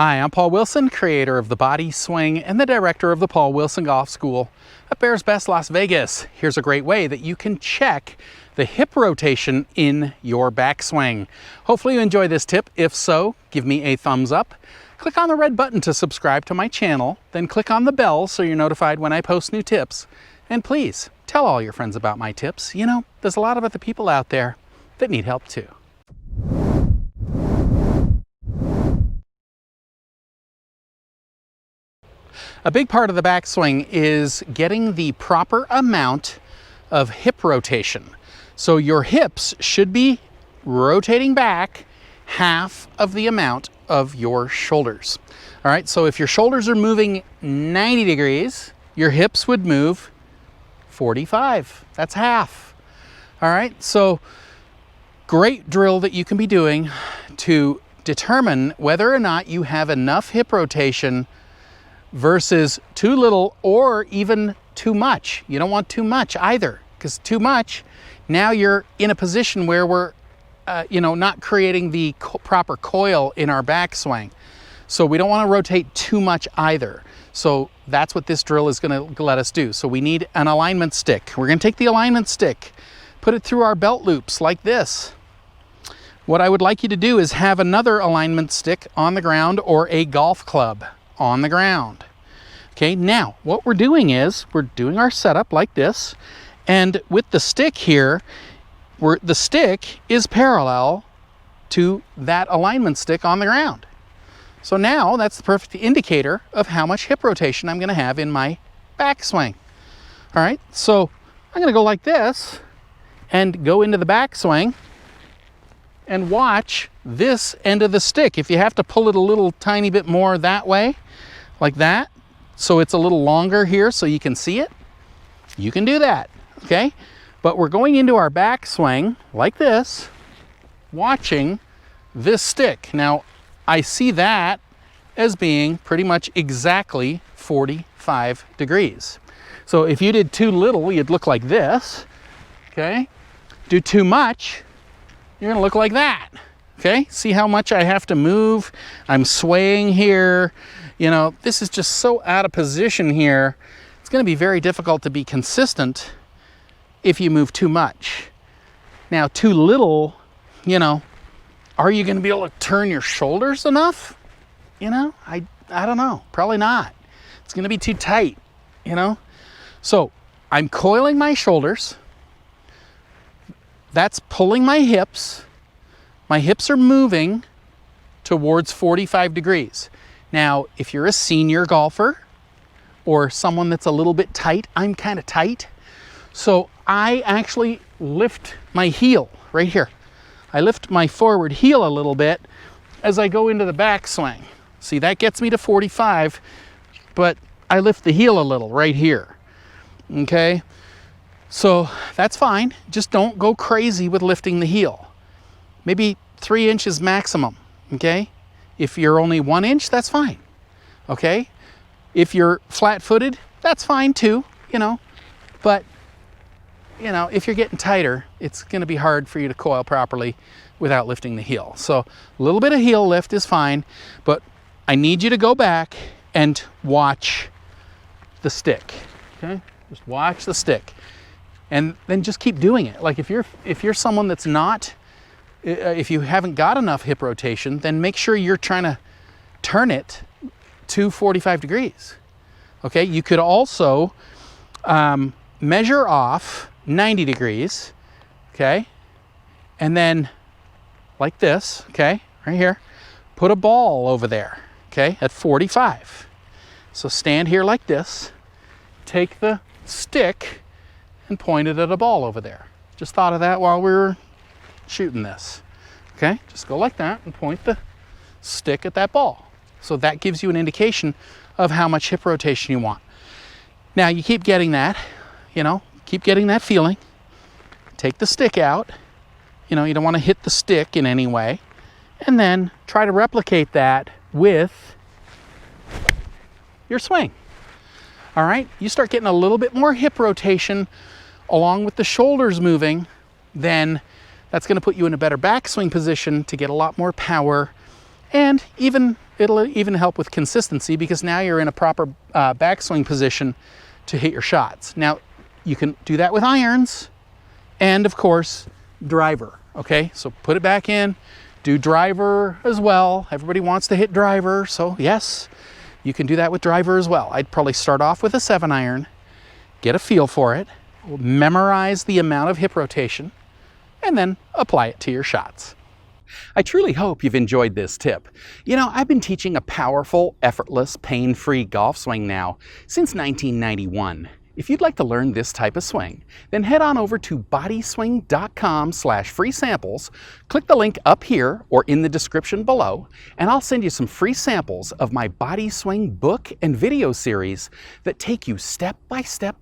Hi, I'm Paul Wilson, creator of the Body Swing and the director of the Paul Wilson Golf School at Bears Best Las Vegas. Here's a great way that you can check the hip rotation in your backswing. Hopefully you enjoy this tip. If so, give me a thumbs up. Click on the red button to subscribe to my channel, then click on the bell so you're notified when I post new tips. And please, tell all your friends about my tips. You know, there's a lot of other people out there that need help too. A big part of the backswing is getting the proper amount of hip rotation. So your hips should be rotating back half of the amount of your shoulders. All right, so if your shoulders are moving 90 degrees, your hips would move 45. That's half. All right, so great drill that you can be doing to determine whether or not you have enough hip rotation versus too little or even too much. You don't want too much either, because too much, now you're in a position where we're not creating the proper coil in our backswing. So we don't want to rotate too much either. So that's what this drill is going to let us do. So we need an alignment stick. We're going to take the alignment stick, put it through our belt loops like this. What I would like you to do is have another alignment stick on the ground or a golf club on the ground. Okay, now what we're doing is we're doing our setup like this, and with the stick here, the stick is parallel to that alignment stick on the ground. So now that's the perfect indicator of how much hip rotation I'm going to have in my backswing. All right, so I'm going to go like this and go into the backswing and watch this end of the stick. If you have to pull it a little tiny bit more that way, like that, so it's a little longer here so you can see it, you can do that, okay? But we're going into our backswing like this, watching this stick. Now, I see that as being pretty much exactly 45 degrees. So if you did too little, you'd look like this, okay? Do too much, you're gonna look like that. Okay, see how much I have to move? I'm swaying here. You know, this is just so out of position here. It's going to be very difficult to be consistent if you move too much. Now, too little, you know, are you going to be able to turn your shoulders enough? You know, I don't know. Probably not. It's going to be too tight, you know? So I'm coiling my shoulders. That's pulling my hips. My hips are moving towards 45 degrees. Now, if you're a senior golfer or someone that's a little bit tight, I'm kind of tight. So I actually lift my heel right here. I lift my forward heel a little bit as I go into the backswing. See, that gets me to 45, but I lift the heel a little right here. Okay? So that's fine. Just don't go crazy with lifting the heel. Maybe 3 inches maximum, okay? If you're only 1 inch, that's fine, okay? If you're flat-footed, that's fine too, you know? But, you know, if you're getting tighter, it's gonna be hard for you to coil properly without lifting the heel. So a little bit of heel lift is fine, but I need you to go back and watch the stick, okay? Just watch the stick. And then just keep doing it. Like if you're someone that's not, if you haven't got enough hip rotation, then make sure you're trying to turn it to 45 degrees. Okay, you could also measure off 90 degrees, okay? And then like this, okay, right here, put a ball over there, okay, at 45. So stand here like this, take the stick and point it at a ball over there. Just thought of that while we were shooting this. Okay, just go like that and point the stick at that ball. So that gives you an indication of how much hip rotation you want. Now you keep getting that, you know, keep getting that feeling. Take the stick out. You know, you don't want to hit the stick in any way. And then try to replicate that with your swing. All right, you start getting a little bit more hip rotation along with the shoulders moving, then that's going to put you in a better backswing position to get a lot more power And it'll even help with consistency because now you're in a proper backswing position to hit your shots. Now, you can do that with irons and, of course, driver. Okay, so put it back in, do driver as well. Everybody wants to hit driver, so yes, you can do that with driver as well. I'd probably start off with a 7-iron, get a feel for it, memorize the amount of hip rotation, and then apply it to your shots. I truly hope you've enjoyed this tip. You know, I've been teaching a powerful, effortless, pain-free golf swing now since 1991. If you'd like to learn this type of swing, then head on over to bodyswing.com/free samples, click the link up here or in the description below, and I'll send you some free samples of my Body Swing book and video series that take you step by step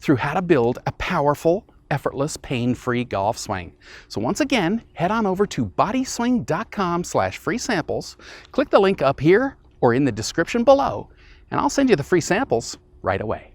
through how to build a powerful, effortless, pain-free golf swing. So once again, head on over to bodyswing.com/free samples, click the link up here or in the description below, and I'll send you the free samples right away.